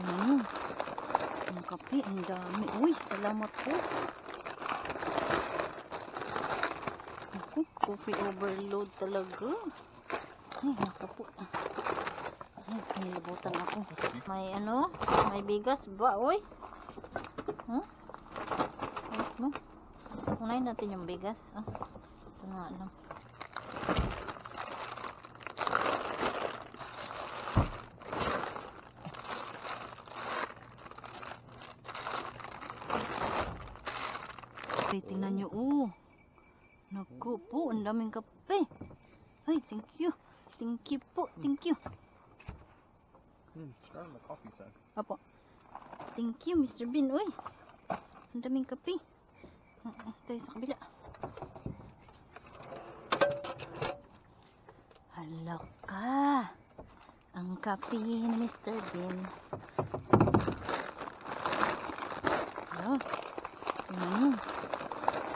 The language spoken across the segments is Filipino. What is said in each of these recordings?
Ano? Ang kape, ang dami. Uy, salamat po. Ako, coffee overload talaga. Ay, naka po. Ay, pinilabutan ako. May ano? May bigas ba? Uy? Huh? No? Unahin natin yung bigas. Ah, ito nga lang. Okay, tingnan nyo. Oh, naku po, ang daming kape. Ay, thank you. Thank you po, thank you. Start on the coffee side. Apo. Thank you, Mr. Bean. Uy, ang daming kape. Tayo sa kabila. Hala ka. Ang kape ni Mr. Bean. Ah, ano?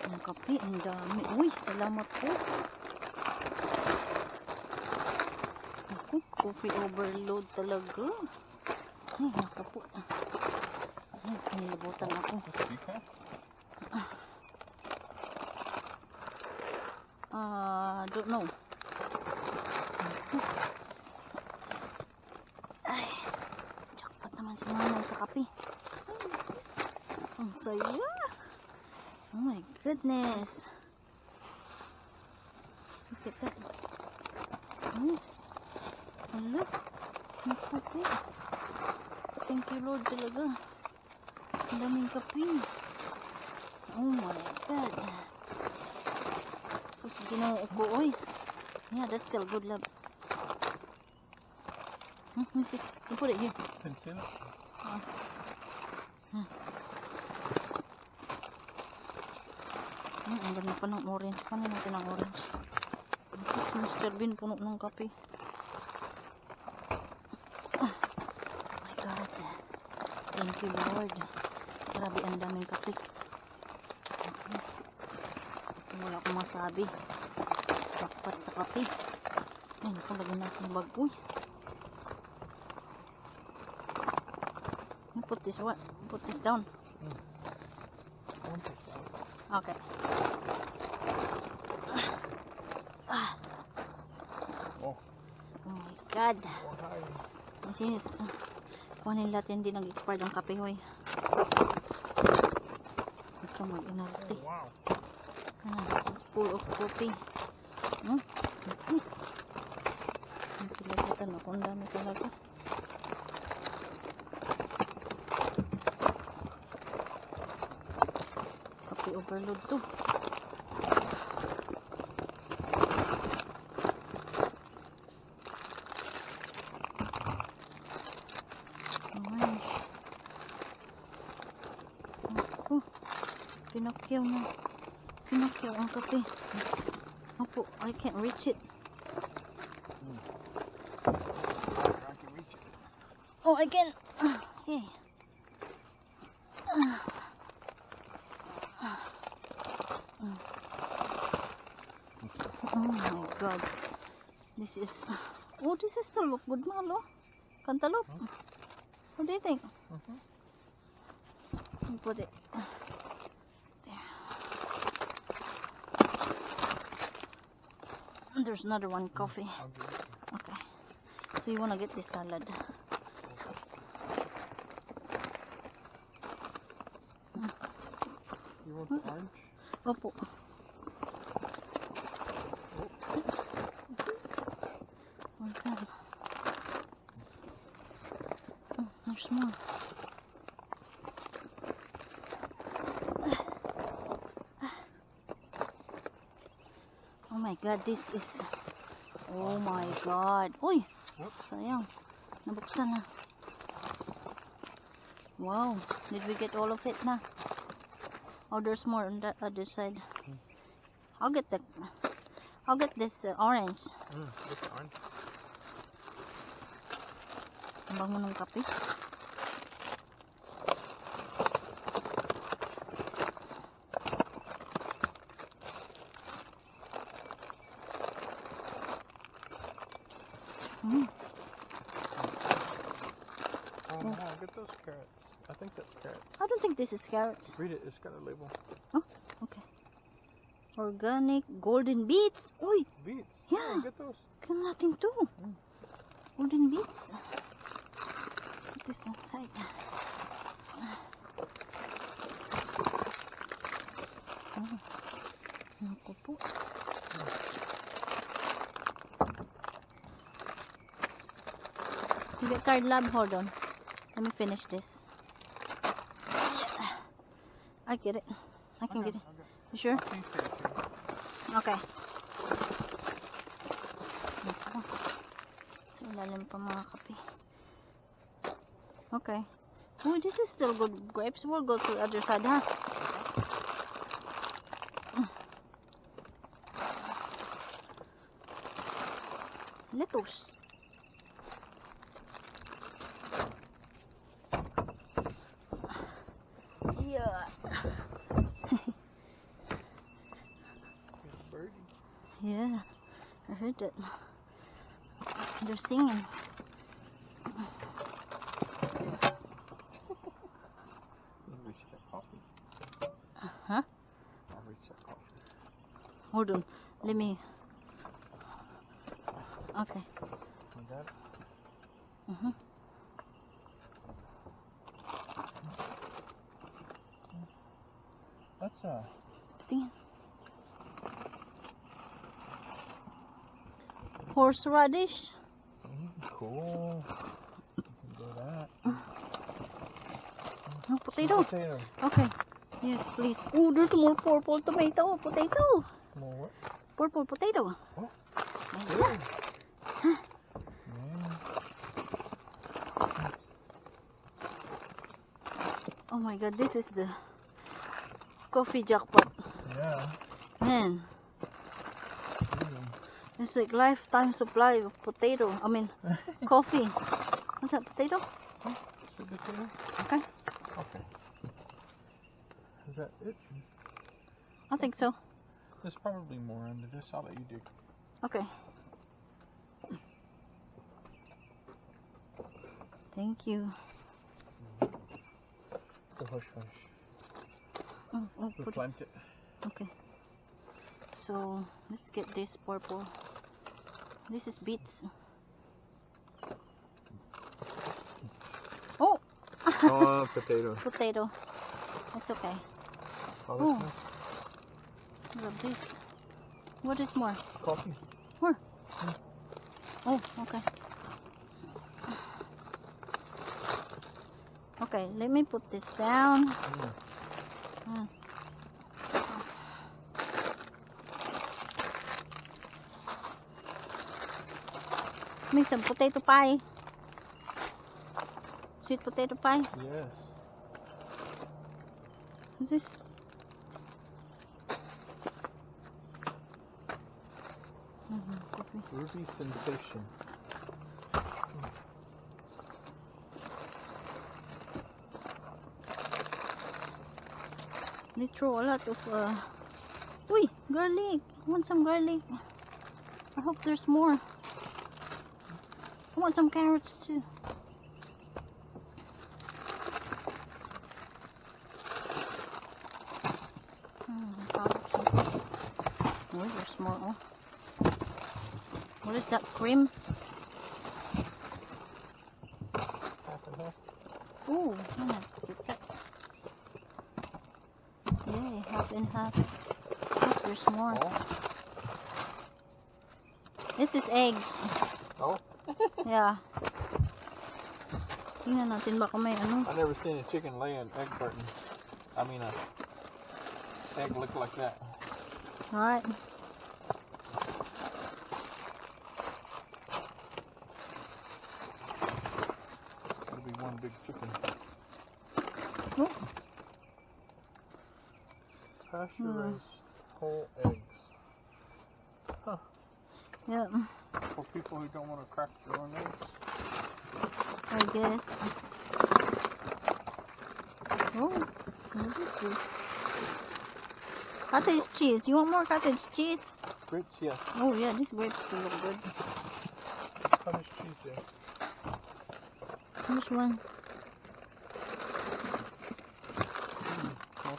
Ang kape, ang dami. Uy, salamat po. Ako, coffee overload talaga. Ay, naka po. Ay, pinilabutan ako. Don't know. Ay, jackpot naman si Mama sa kape. Ang saya. Oh my goodness. Look at that. Oh, look. Naku po. Thank you Lord talaga. Ang daming kape. Oh my God. So, ginoo ko, oy. Yeah, that's still good, love. Let me see. You put it here. Ang ganda pa ng orange. Paano natin ang orange? Mr. Bean, puno ng kape. Oh my God. Thank you, Lord. Grabe, ang daming kape. Wala akong masabi. Takpat sa kape. Ay, nakalagay natin bag. Uy. Put this what? Put this down. Okay. Oh my God. Kasi kuhanin natin din nag-expired ang kape, hoy. Ito mag-inarte. Wow. It's full of coffee. Hmm? Ang pilabutan ako. Ang dami talaga. Kape overload to. Ayan. Ako. Pinakyaw na. Pinakyaw ang kape. Opo, I can't reach it. Oh, I can. Okay. Oh my God. This is. Oh, this is still look good, Malo. Cantaloupe. What do you think? Put it. There's another one, coffee. Okay. So you wanna get this salad? You want the orange? Opo. What's that? Oh, there's more. Oh my God, this is. Oh my God. Uy! Sayang. Nabuksan na. Wow. Did we get all of it na? Oh, there's more on that other side. I'll get this orange. This orange. Ang bango ng kape. Oh, get those carrots. I think that's carrots. I don't think this is carrots. Read it. It's got a label. Okay. Organic golden beets. Uy, Beets. Yeah. Oh, get those. kan natin to. Mm. Golden beets. Put this inside. Oh. Naku po. You get tired, lab? Hold on. Let me finish this. Yeah. I get it. I can get it. You sure? I'll taste it too. Okay. Ito. Sa ilalim pa mga kape. Okay. Oh, this is still good grapes. We'll go to the other side, huh? Lettuce. Yeah. Here's a birdie. Yeah. I heard that. They're singing. I'll reach that coffee. Huh? I'll reach that coffee. Hold on. Let me. Okay. You got it? Mm-hmm. That's Tingin. Horseradish. cool. You can do that. Oh, potato. Potato. Okay. Yes, please. Oh, there's more purple tomato. Potato. More what? Purple potato. Oh. Yeah. Yeah. Oh my god, this is the coffee jackpot. Yeah. Man, it's like lifetime supply of potato. I mean, coffee. What's that, potato? Sweet potato? Okay. Okay. Is that it? I think so. There's probably more under this. I'll let you dig. Okay. Thank you. The hush hush. Oh, We'll put it. plant it. Okay. So, let's get this purple. This is beets. Oh! Oh, potato. Potato. It's okay. Oh, Oh. that's nice. Look at this. What is more? Coffee. Where? Oh, okay. Okay, let me put this down. Mm. Make some potato pie. Sweet potato pie. Yes. What's this? Coffee. Ruby sensation. They throw a lot of Uy, garlic. I want some garlic. I hope there's more. I want some carrots too. Oh, there's more. Oh. What is that? Cream? Half and half. Oh, I'm gonna get that. Yay, half and half. Oh, there's more. Oh. This is egg. Oh. Yeah. Tingnan natin baka may ano. I've never seen a chicken lay an egg carton. I mean, a egg look like that. Alright. It'll be one big chicken. Oh. Pasture raised whole eggs. Huh. Yeah, For people who don't want to crack their own eggs. I guess. Oh, what is this? Cottage cheese. You want more cottage cheese? Grits, yes. Oh yeah, these grapes will look good. Cottage cheese, yes. Which one?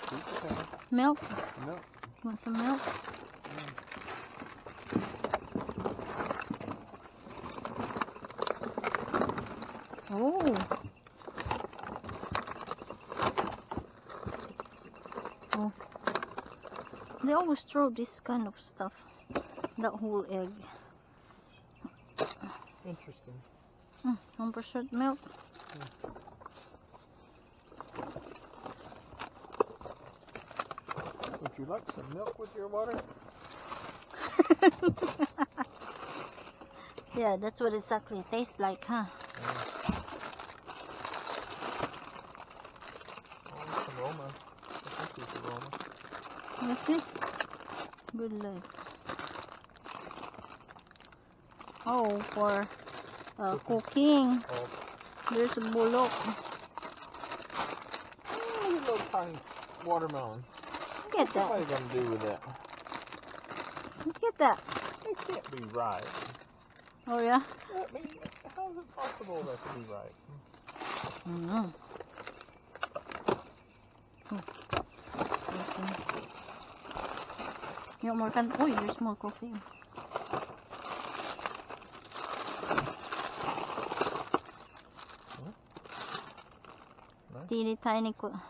Sweet potato. Milk? Milk. Want some milk? Oh. Oh. They always throw this kind of stuff. That whole egg. Interesting. 1% milk. Would you like some milk with your water? Yeah, that's what exactly tastes like, huh? Oh, it's aroma. I think it's aroma. What's this? Good luck. Oh, for cooking. Oh, There's a bulok. look at little tiny watermelon. Look at What are you that. gonna do with that? Look at that. It can't be right. Oh, yeah? I mean, how is it possible that to be right? Mm. You want more can? Oh, there's more coffee. Nice. Teeny tiny potato.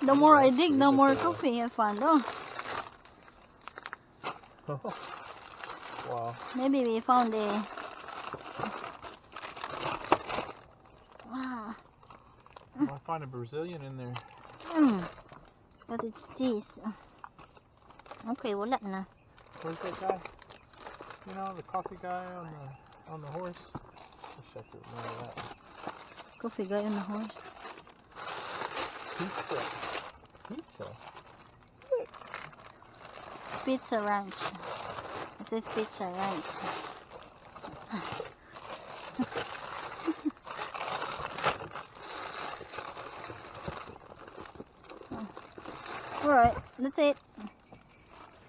The more I dig, the more coffee I found. Oh, Wow. maybe we found a. Wow. I find a Brazilian in there. But it's cheese. Okay, wala na. Where's that guy? You know, the coffee guy on the horse? I wish I could remember that. Coffee guy on the horse. Pizza. Pizza. Pizza Ranch. It says Pizza Ranch. Alright, that's it.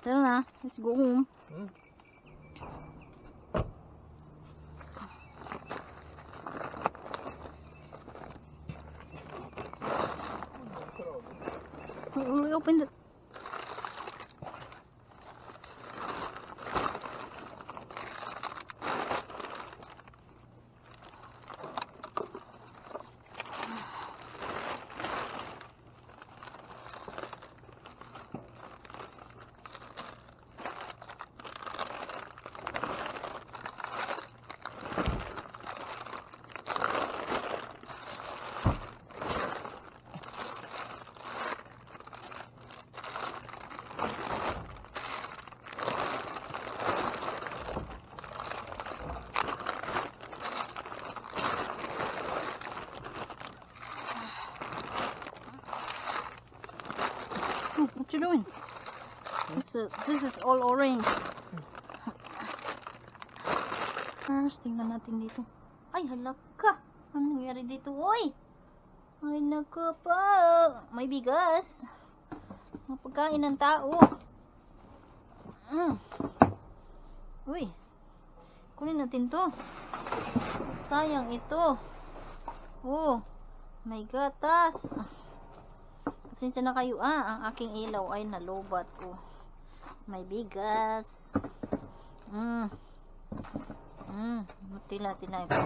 Tara na, let's go home. We opened it. Oh, what you doing? This is all orange. First, tingnan natin dito. Ay, halaka! Anong nangyari dito? Oy! Ay, naku po! May bigas. Mga pagkain ng tao. Uy! Kunin natin to. Sayang ito. Oh! May gatas. Pasensya na kayo, ang aking ilaw ay nalobat. Oh. May bigas. Tila-tila ito.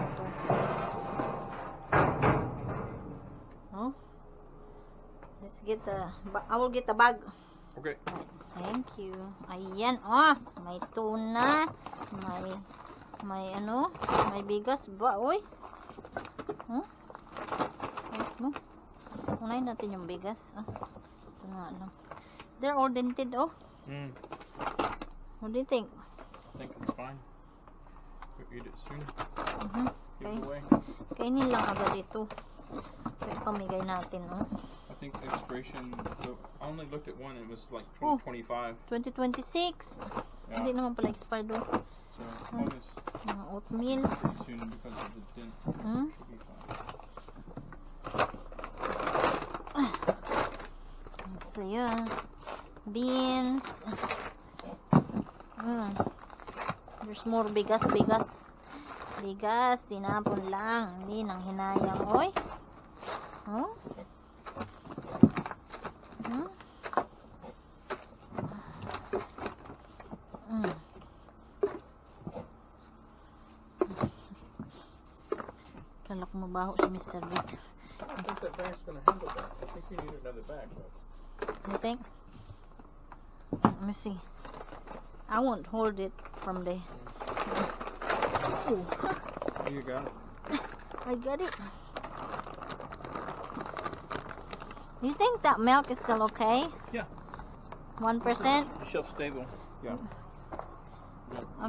Oh. Let's get I will get the bag. Okay. Thank you. Ayan, oh. May tuna. May ano? May bigas ba? Oy. Huh? Wait mo. Unahin natin yung bigas. Ito na lang. They're all dented, oh. What do you think? I think it's fine. We'll eat it soon. Give Okay. it away. Kainin lang agad ito. Kaya pamigay natin, oh. I think expiration, I only looked at one, it was like Oh. 2025. 2026. Yeah. Hindi naman pala expired, oh. So one is Mga oatmeal. pretty soon because of the dent. Should be fine. So, yun. Beans. There's more bigas. Bigas, tinapon lang. Hindi nang hinayang, oy. Oh? Hmm? Mm. Kala ko mabaho si Mr. Biggs. I don't think that bag's gonna handle that. I think we need another bag, though. You think? Let me see. I won't hold it from the... Ooh. You got it. I got it. You think that milk is still okay? Yeah. 1%? Shelf stable. Yeah.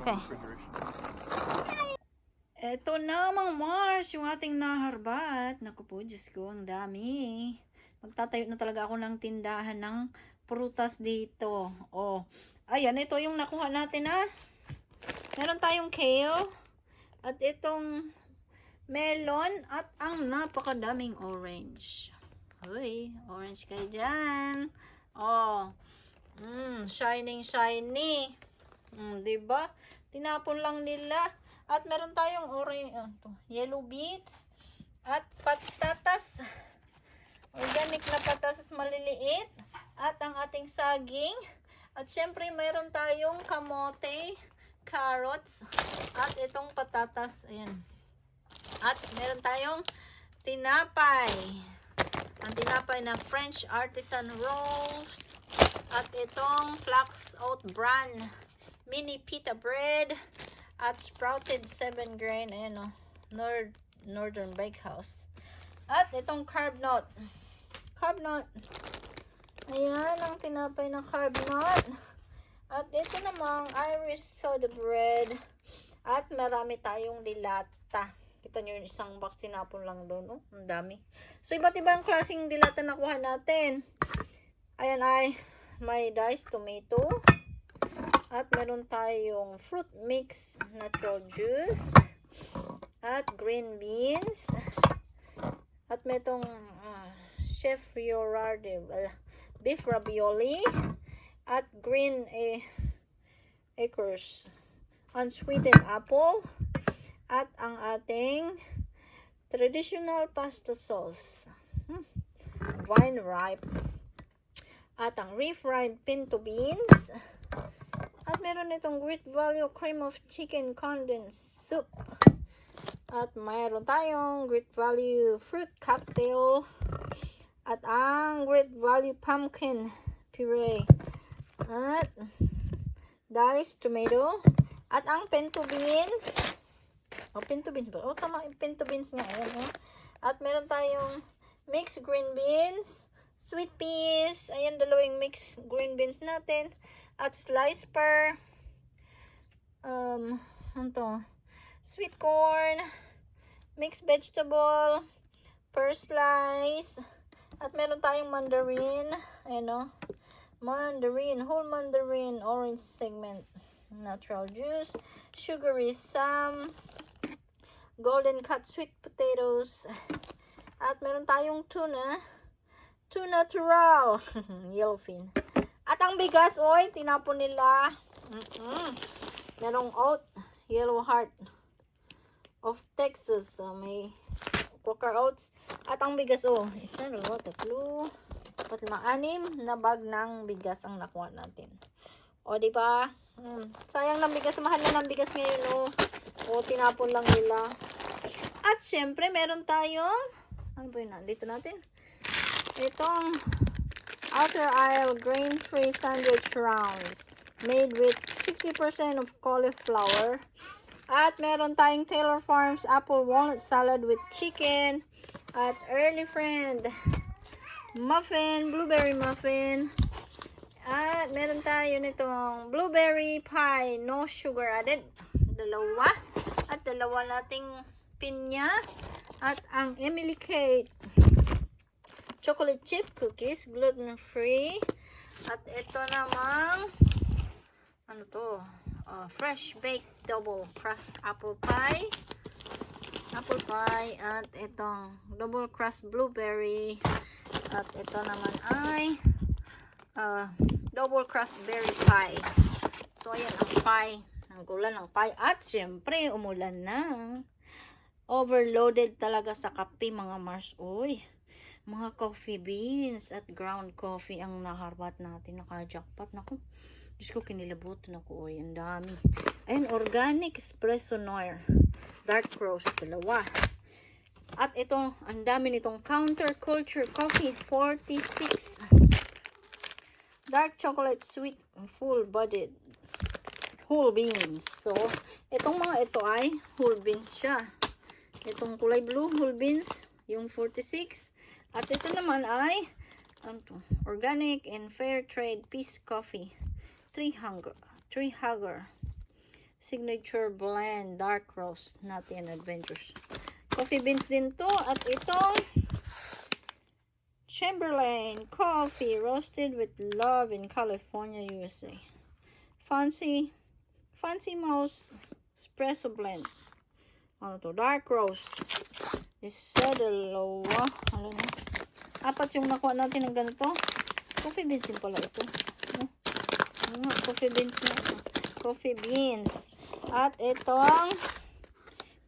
Okay. Eto na mga Mars, yung ating naharbat. Naku po, Diyos ko, ang dami. Magtatayo na talaga ako ng tindahan ng prutas dito. Oh, ayan, ito yung nakuha natin ha. Meron tayong kale. At itong melon. At ang napakadaming orange. Uy, orange kayo dyan. Oh, shining, shiny. Diba? Tinapon lang nila. At meron tayong yellow beets at patatas. Organic na patatas maliliit. At ang ating saging. At syempre meron tayong kamote, carrots, at itong patatas. Ayan. At meron tayong tinapay. Ang tinapay na French artisan rolls. At itong flax oat bran mini pita bread. At sprouted 7 grain, ayan o, Northern Bakehouse. At itong carb nut. Carb nut. Ayan, ang tinapay na carb nut. At ito namang Irish soda bread. At marami tayong dilata. Kita nyo yung isang box, tinapon lang doon, oh. Ang dami. So, iba't ibang klaseng dilata nakuha natin. Ayan ay, may diced tomato. At meron tayong fruit mix natural juice. At green beans. At may itong chef Fiorardi beef ravioli. At green acres unsweetened apple. At ang ating traditional pasta sauce. Vine ripe. At ang refried pinto beans. At meron itong Great Value cream of chicken condensed soup. At mayroon tayong Great Value fruit cocktail. At ang Great Value pumpkin puree. At diced tomato. At ang pinto beans. Pinto beans ba? Tama, pinto beans nga. Ayan, oh. At meron tayong mixed green beans, sweet peas. Ayan, dalawang mixed green beans natin. At slice per sweet corn, mixed vegetable per slice. At meron tayong mandarin, ayan o, mandarin, whole mandarin, orange segment, natural juice, sugary some, golden cut sweet potatoes. At meron tayong tuna natural, yellowfin. At ang bigas, oy, tinapon nila. Merong oat, yellow heart of Texas. May Quaker oats. At ang bigas, isa, dalawa, tatlo, apat, lima, 6 na bag ng bigas ang nakuha natin. O, diba? Sayang ng bigas. Mahal na ng bigas ngayon, tinapon lang nila. At syempre, meron tayong, ano ba yun? Dito natin. Itong Outer Isle grain-free sandwich rounds made with 60% of cauliflower. At meron tayong Taylor Farms apple walnut salad with chicken. At Early Friend muffin, blueberry muffin. At meron tayo nitong blueberry pie, no sugar added. Dalawa. At dalawa nating pinya. At ang Emily Kate chocolate chip cookies, gluten-free. At ito namang, ano to? Fresh baked double crust apple pie. At itong double crust blueberry. At ito naman ay double crust berry pie. So, ayan ang pie ng Ang kulang ng pie. At syempre, umulan na. Overloaded talaga sa kape mga Mars. Uy, mga coffee beans at ground coffee ang naharbat natin. Naka-jackpot. Naku, Diyos ko, kinilabutan ako. Uy, ang dami. Ayun, organic espresso noir. Dark roast, dalawa. At ito, ang dami nitong counterculture coffee, 46. Dark chocolate sweet, full-bodied. Whole beans. So, itong mga ito ay whole beans siya. Itong kulay blue, whole beans, yung 46. At ito naman ay organic and fair trade peace coffee. 3 Hugger. Signature blend, dark roast, nutty and adventures. Coffee beans din to. At itong Chamberlain coffee roasted with love in California, USA. Fancy Mouse espresso blend. Ano to? Dark roast. Isa, dalawa. Ano na? 4 yung nakuha natin ng ganito. Coffee beans din pala ito. Coffee beans na. Coffee beans. At itong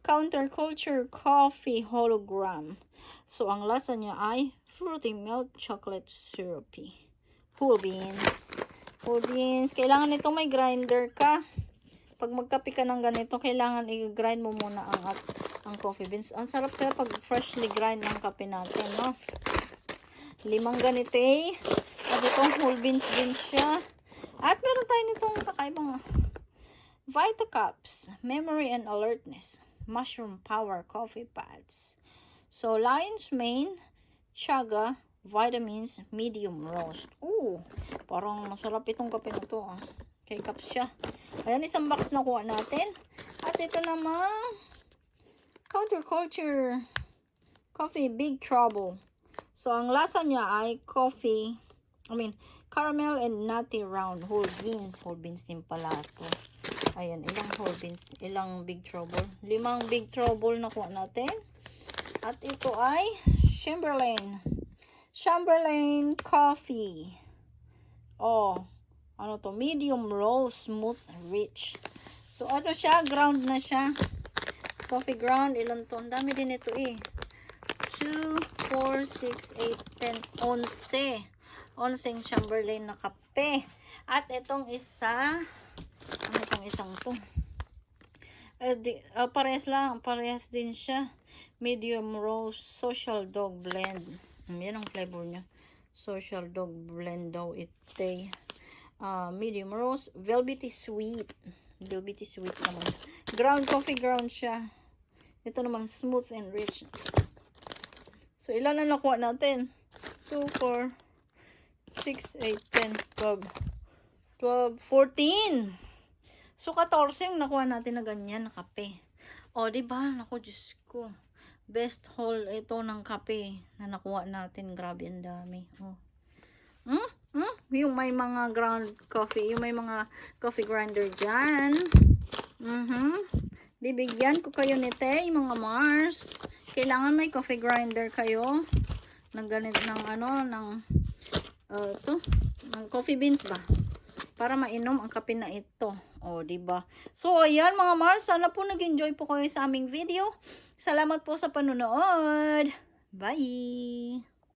counterculture coffee hologram. So, ang lasa niya ay fruity milk chocolate syrupy. Whole beans. Whole beans. Kailangan nito may grinder ka. Pag magkape ka ng ganito, kailangan i-grind mo muna ang coffee beans. Ang sarap kaya pag freshly grind ng kape natin, no? 5 ganito eh. At itong whole beans din siya. At meron tayo nitong kakaibang Vita Cups, Memory and Alertness, Mushroom Power Coffee Pads. So, Lion's Mane, Chaga, Vitamins, Medium Roast. Parang masarap itong kape na to. K-cups siya. Ayan, isang box na kuha natin. At ito namang Counterculture Coffee Big Trouble. So, ang lasa niya ay caramel and nutty round. Whole beans. Whole beans din pala ito. Ayan, ilang whole beans, ilang Big Trouble. 5 Big Trouble na kuha natin. At ito ay Chamberlain Coffee. Ano to? Medium roast, smooth, rich. So, ano siya? Ground na siya. Coffee ground. Ilan to? Ang dami din ito eh. 2, 4, 6, 8, 10, 11. 11 Chamberlain na kape. At itong isa, ano itong isang to? Parehas din siya. Medium roast, social dog blend. Yan ang flavor niya. Social dog blend daw ite. Medium roast, velvety sweet. Velvety sweet naman. Ground coffee ground siya. Ito naman smooth and rich. So, ilan na nakuha natin? 2, 4, 6, 8, 10, 12, 14. So, 14 yung nakuha natin na ganyan na kape. Diba? Naku, Diyos ko. Best haul ito ng kape na nakuha natin. Grabe, ang dami. Yung may mga ground coffee, yung may mga coffee grinder dyan. Bibigyan ko kayo nito, yung mga Mars. Kailangan may coffee grinder kayo. Ng ganit ng coffee beans ba? Para mainom ang kape na ito. Diba? So, ayan mga Mars. Sana po nag-enjoy po kayo sa aming video. Salamat po sa panonood. Bye!